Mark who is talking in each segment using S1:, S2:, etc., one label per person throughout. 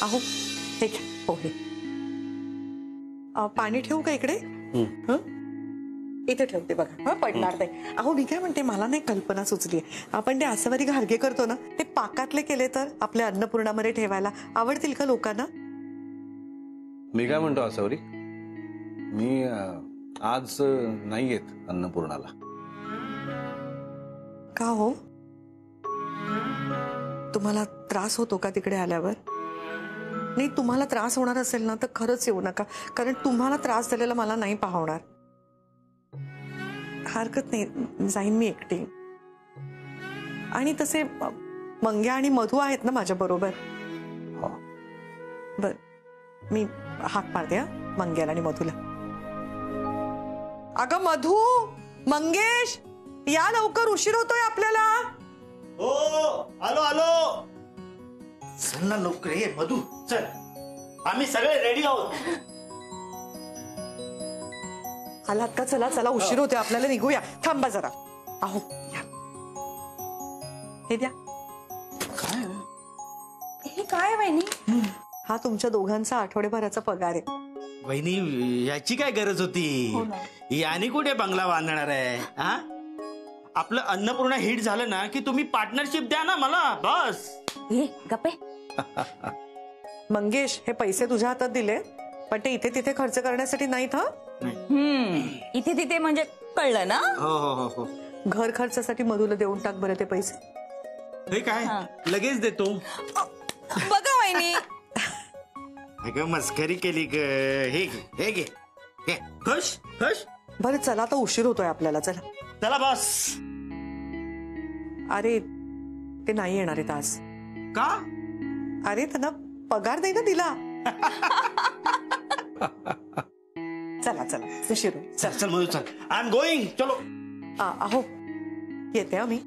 S1: अहो हे घ्या पोहे. पाणी ठेवू का इकडे? इथे ठेवते बघा. पडणार नाही. अहो मी काय म्हणते, मला नाही कल्पना सुचली. आपण ते आसवारी घारगे करतो ना, ते पाकातले केले तर आपल्या अन्नपूर्णामध्ये ठेवायला आवडतील का लोकांना?
S2: मी काय म्हणतो आसावरी, मी आज नाही येत अन्नपूर्णाला.
S1: का हो? तुम्हाला त्रास होतो का तिकडे आल्यावर? नाही, तुम्हाला त्रास होणार असेल ना तर खरंच येऊ नका, कारण तुम्हाला त्रास झालेला मला नाही पाहणार. हरकत नाही, जाईन मी एकटी. आणि तसे मंग्या आणि मधू आहेत ना माझ्या बरोबर. बर, मी हाक मारते मंग्याला आणि मधूला. अगं मधू, मंगेश, या लवकर, उशीर होतोय आपल्याला.
S3: हो आलो आलो. चल ना लवकर, ये मधू चल, आम्ही सगळे रेडी आहोत.
S1: आलात का? चला चला, उशीर होतोय आपल्याला, निघूया. थांबा जरा. अहो या, हे द्या.
S3: काय
S4: हे काय वहिनी?
S1: हा तुमच्या दोघांचा आठवड्याभराचा पगार आहे.
S3: वहिनी याची काय गरज होती? याने कुठे बंगला बांधणार आहे? हा, आपलं अन्नपूर्णा हिट झालं ना की तुम्ही पार्टनरशिप द्या ना मला, बस.
S4: हे गप्पे.
S1: मंगेश, हे पैसे तुझ्या हातात दिले, पण ते इथे तिथे खर्च करण्यासाठी नाहीत.
S4: इथे तिथे म्हणजे कळलं ना?
S3: हो हो हो हो.
S1: घर खर्चासाठी मधूला देऊन टाक बरं ते पैसे.
S3: हे काय, लगेच देतो.
S4: बघा वहिनी,
S3: अगं मस्करी केली ग. हे घे, हे घे, हे खुश खुश.
S1: बरं चला, आता उशीर होतोय आपल्याला. चला
S3: चला बस.
S1: अरे ते नाही येणार आहेत आज.
S3: का?
S1: अरे त्यांना पगार नाही ना दिला. चला चला, उशीर होईल.
S3: चल चल मधू चल, आय एम गोइंग. चलो.
S1: अहो येते आम्ही.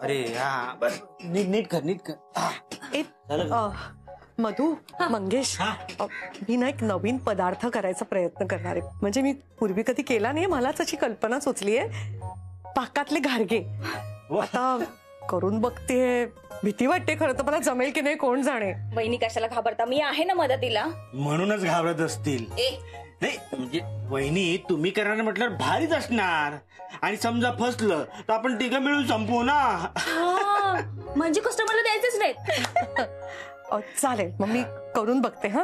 S3: अरे हा, बस नीट नीट कर, नीट कर.
S1: मधू, मंगेश, मी ना एक नवीन पदार्थ करायचा प्रयत्न करणार आहे. म्हणजे मी पूर्वी कधी केला नाही, मलाच अशी कल्पना सुचली आहे. पाकातले घारगे आता करून बघते. भीती वाटते खरं तर, मला जमेल की नाही कोण जाणे.
S4: वहिनी कशाला घाबरता, मी आहे ना मदतीला.
S3: म्हणूनच घाबरत असतील. नाही म्हणजे वहिनी, तुम्ही करणार म्हटल्यावर भारीच असणार. आणि समजा फसलं तर आपण तिघं मिळून संपवू ना.
S4: म्हणजे कस्टमरला द्यायचंच नाहीत.
S1: चालेल, मग मी करून बघते. हा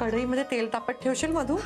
S1: कढईमध्ये तेल तापत ठेवशील मधू?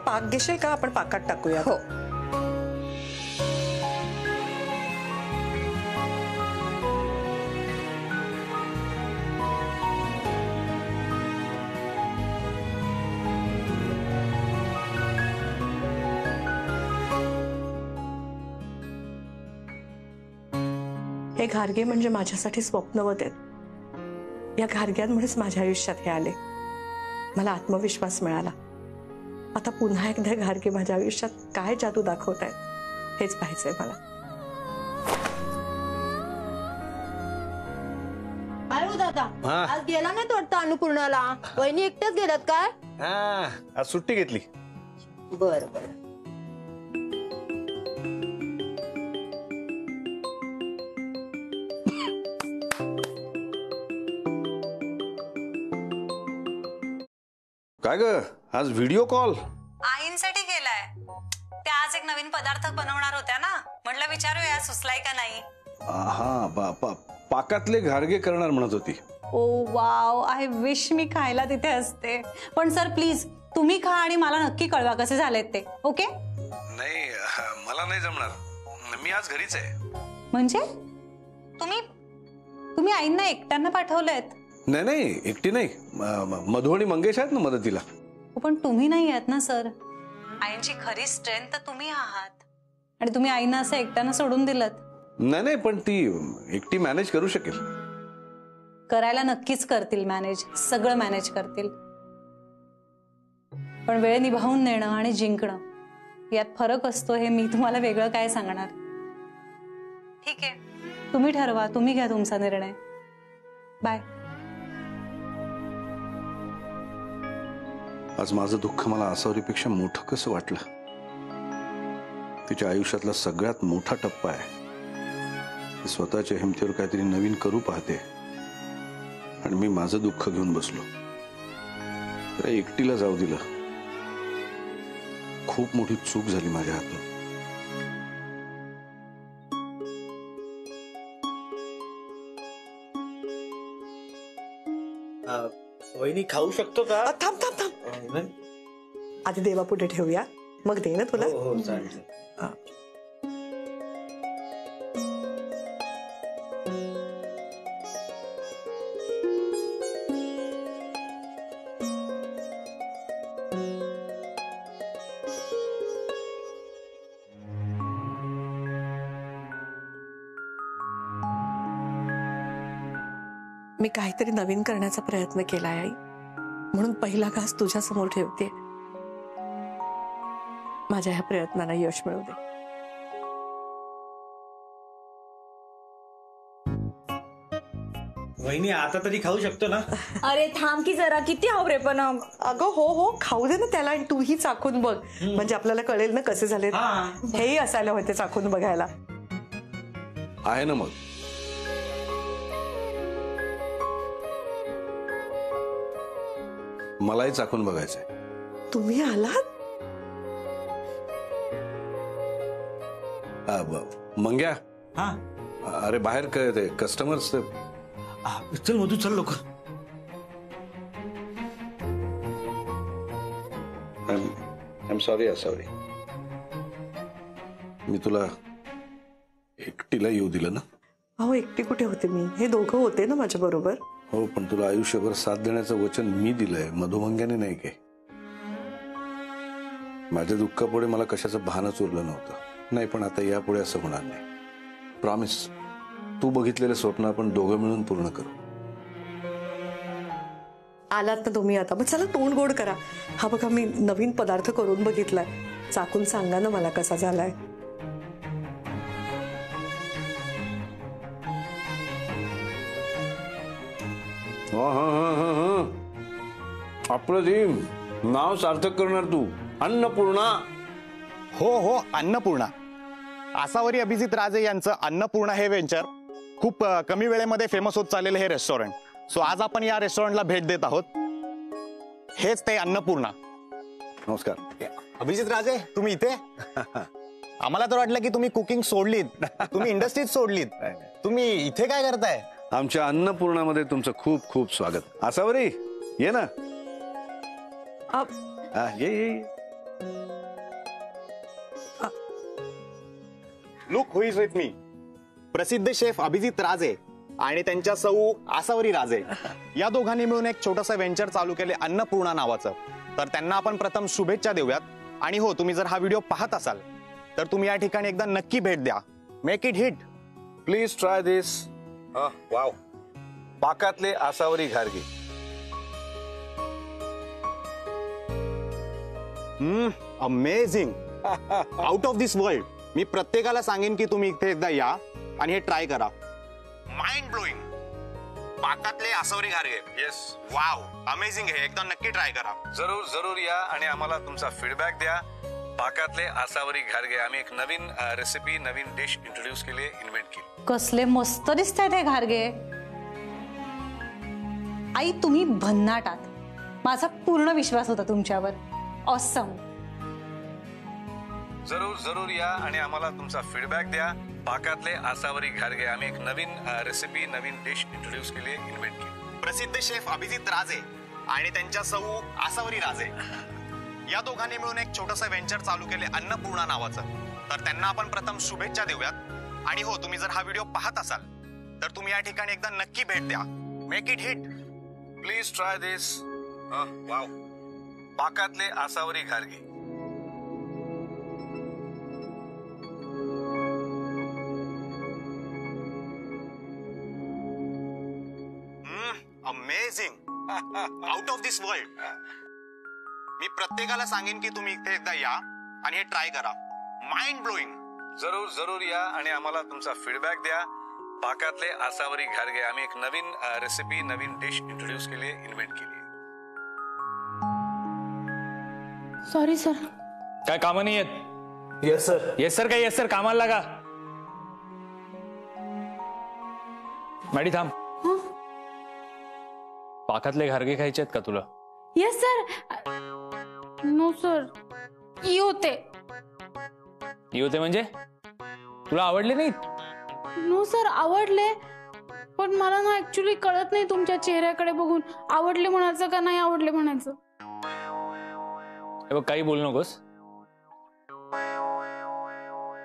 S1: पाक घेशील का? आपण पाकात टाकूया.
S4: हो.
S1: हे घारगे म्हणजे माझ्यासाठी स्वप्नवत आहेत. या घारग्यांमुळेच माझ्या आयुष्यात हे आले. मला आत्मविश्वास मिळाला. आता पुन्हा एकदा घारगे माझ्या आयुष्यात काय जादू दाखवतायत हेच पाहायचंय मला.
S5: अरे दादा,
S2: हा.
S5: आज गेला नाही वाटतं अन्नपूर्णाला. वहिनी एकट्याच गेल्यात काय?
S2: आज सुट्टी घेतली.
S5: बर बर.
S2: काय ग आज व्हिडिओ कॉल?
S6: आईंसाठी केलाय. त्या आज एक नवीन पदार्थ बनवणार होत्या ना, म्हटलं विचारूया सुचलाय का नाही.
S2: हा पाकातले घारगे करणार म्हणत होती.
S6: ओ वाव, आय विश मी खायला तिथे असते. पण सर प्लीज तुम्ही खा आणि मला नक्की कळवा कसे झालेत ते. ओके?
S2: नाही मला नाही जमणार. मी आज घरीच आहे.
S6: म्हणजे तुम्ही आईंना एकट्यांना पाठवलंयत?
S2: नाही नाही एकटी नाही. मधू आणि मंगेश आहेत ना मदतीला.
S6: पण तुम्ही नाही आहात ना सर. आईंची खरी स्ट्रेंथ तर तुम्ही आहात आणि तुम्ही आईंना असं एकट्यानं सोडून दिलत.
S2: नाही नाही पण ती एकटी मॅनेज करू शकेल.
S6: करायला नक्कीच करतील मॅनेज, सगळं मॅनेज करतील. पण वेळ निभावून नेणं आणि जिंकणं यात फरक असतो. हे मी तुम्हाला वेगळं काय सांगणार. ठीक आहे, तुम्ही ठरवा, तुम्ही घ्या तुमचा निर्णय. बाय.
S2: आज माझं दुःख मला आसावरीपेक्षा मोठं कसं वाटलं. तिच्या आयुष्यातला सगळ्यात मोठा टप्पा आहे. ती स्वतःच्या हिमतीवर काहीतरी नवीन करू पाहते आणि मी माझं दुःख घेऊन बसलो. तर एकटीला जाऊ दिलं. खूप मोठी चूक झाली माझ्या हातून.
S3: वहिनी खाऊ शकतो का?
S1: थांब थांब थांब, आधी देवापुढे ठेवूया, मग दे ना तुला.
S3: हो चालेल.
S1: मी काहीतरी नवीन करण्याचा प्रयत्न केलाय आई, म्हणून पहिला घास तुझ्या समोर ठेवते. माझ्या ह्या प्रयत्नाला यश मिळू दे.
S3: वहिनी आता तरी खाऊ शकतो ना?
S4: अरे थांब की जरा, किती आवरे पण.
S1: अगं हो खाऊ दे ना त्याला, आणि तूही चाखून बघ. म्हणजे आपल्याला कळेल ना कसे झाले. हेही असायला होते चाखून बघायला.
S2: आहे ना मग. मलाही चाखून बघायचंय.
S1: तुम्ही आलात?
S2: मंग्या,
S3: हा
S2: अरे बाहेर काय ते कस्टमर्स.
S3: चल मधू, चल लवकर.
S2: I am sorry Asawari. मी तुला एकटीला येऊ दिलं ना.
S1: अहो एकटी कुठे होते मी, हे दोघं होते ना माझ्या बरोबर.
S2: हो पण तुला आयुष्यभर साथ देण्याचं वचन मी दिलंय, मधुमंग्याने नाही काय. माझ्या दुःखापुढे मला कशाचं भानच उरलं नव्हतं. नाही पण आता यापुढे असं होणार नाही. प्रॉमिस. तू बघितलेलं स्वप्न आपण दोघं मिळून पूर्ण करू.
S1: आलात ना तुम्ही आता, मग चला तोंड गोड करा. हा बघा मी नवीन पदार्थ करून बघितलाय. चाकून सांगा ना मला कसा झालाय.
S2: अप्रतिम. नाव सार्थक करणार तू. अन्नपूर्णा.
S7: हो अन्नपूर्णा. आसावरी अभिजित राजे यांचं अन्नपूर्णा हे व्हेंचर खूप कमी वेळेमध्ये फेमस होत चाललेलं हे रेस्टॉरंट. सो आज आपण या रेस्टॉरंटला भेट देत आहोत. हेच ते अन्नपूर्णा.
S2: नमस्कार.
S7: अभिजित राजे, तुम्ही इथे? आम्हाला तर वाटलं की तुम्ही कुकिंग सोडलीत, तुम्ही इंडस्ट्रीज सोडलीत. तुम्ही इथे काय करताय?
S2: आमच्या अन्नपूर्णामध्ये तुमचं खूप खूप स्वागत. आसावरी ये ना. ये.
S7: Look who is with me. प्रसिद्ध शेफ अभिजित राजे आणि त्यांच्या सौ आसावरी राजे या दोघांनी मिळून एक छोटंसं व्हेंचर चालू केले अन्नपूर्णा नावाचं. तर त्यांना आपण प्रथम शुभेच्छा देऊयात. आणि हो, तुम्ही जर हा व्हिडिओ पाहत असाल तर तुम्ही या ठिकाणी एकदा नक्की भेट द्या. Make it hit.
S2: Please try this. Wow. पाकातले आसावरी घारगे.
S7: Amazing, out of this world. मी प्रत्येकाला सांगेन की तुम्ही इथे एकदा या आणि हे ट्राय करा. Mind blowing. पाकातले आसावरी घारगे.
S2: Yes,
S7: wow, amazing. हे एकदा नक्की ट्राय करा.
S2: जरूर जरूर या आणि आम्हाला तुमचा फीडबॅक द्या. पाकातले आसावरी घारगे आम्ही एक नवीन रेसिपी, नवीन डिश इंट्रोड्यूस केली, इन्व्हेंट केली.
S6: कसले मस्त दिसतायत हे घारगे. आई तुम्ही भन्नाटात. माझा पूर्ण विश्वास होता तुमच्यावर. ऑसम.
S2: जरूर जरूर या आणि आम्हाला तुमचा फीडबॅक द्या. पाकातले आसावरी घारगे आम्ही एक नवीन रेसिपी, नवीन डिश इंट्रोड्यूस केली, इन्व्हेंट केली.
S7: प्रसिद्ध शेफ अभिजित राजे आणि त्यांच्या सौ आसावरी राजे या दोघांनी मिळून एक छोटंसं व्हेंचर चालू केले, अन्नपूर्णा नावाचं. तर त्यांना आपण प्रथम शुभेच्छा देऊयात. आणि हो, तुम्ही जर हा व्हिडिओ पाहत असाल तर तुम्ही या ठिकाणी एकदा नक्की भेट द्या. Make it hit.
S2: Please try this. Wow, पाकातले आसावरी घारगे.
S7: Amazing, out of this world. मी प्रत्येकाला सांगेन की तुम्ही इथे एकदा या आणि हे ट्राय करा. Mind blowing.
S2: जरूर जरूर या आणि आम्हाला तुमचा फीडबॅक द्या. पाकातले आसावरी घारगे आम्ही एक नवीन रेसिपी, नवीन डिश इंट्रोड्यूस केली, इन्व्हेंट केली.
S5: Sorry sir.
S8: काय कामं नाही आहेत?
S3: Yes sir.
S8: Yes sir. काय येस सर? कामाला लागा. मॅडी थांब. पाकातले घारगे खायचे आहेत का तुला?
S5: Yes sir. No sir. ई होते.
S8: होते म्हणजे तुला आवडले नाहीत?
S5: नो सर, आवडले, पण मला ना ऍक्च्युली कळत नाही तुमच्या चेहऱ्याकडे बघून आवडले म्हणायचं का नाही आवडले म्हणायचं.
S8: हे बघ, काही बोलू नकोस.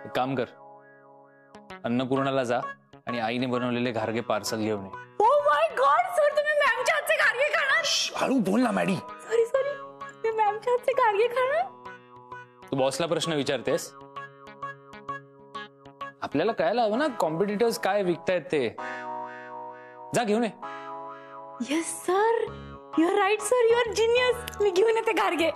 S8: एक काम कर, अन्नपूर्णाला जा आणि आईने बनवलेले घारगे पार्सल घेऊन ये.
S5: ओ माय गॉड सर, तुम्ही मॅमच्या हातचे घारगे खाणार?
S8: हळू बोल ना मॅडी.
S5: सॉरी, तुम्ही मॅमच्या हातचे घारगे खाणार?
S8: तू बॉसला प्रश्न विचारतेस? आपल्याला कळायला हवं ना कॉम्पिटिटर्स काय विकतायत ते. जा घेऊन ये.
S5: Yes sir, you are right sir, you are genius. मी घेऊन येते घारगे.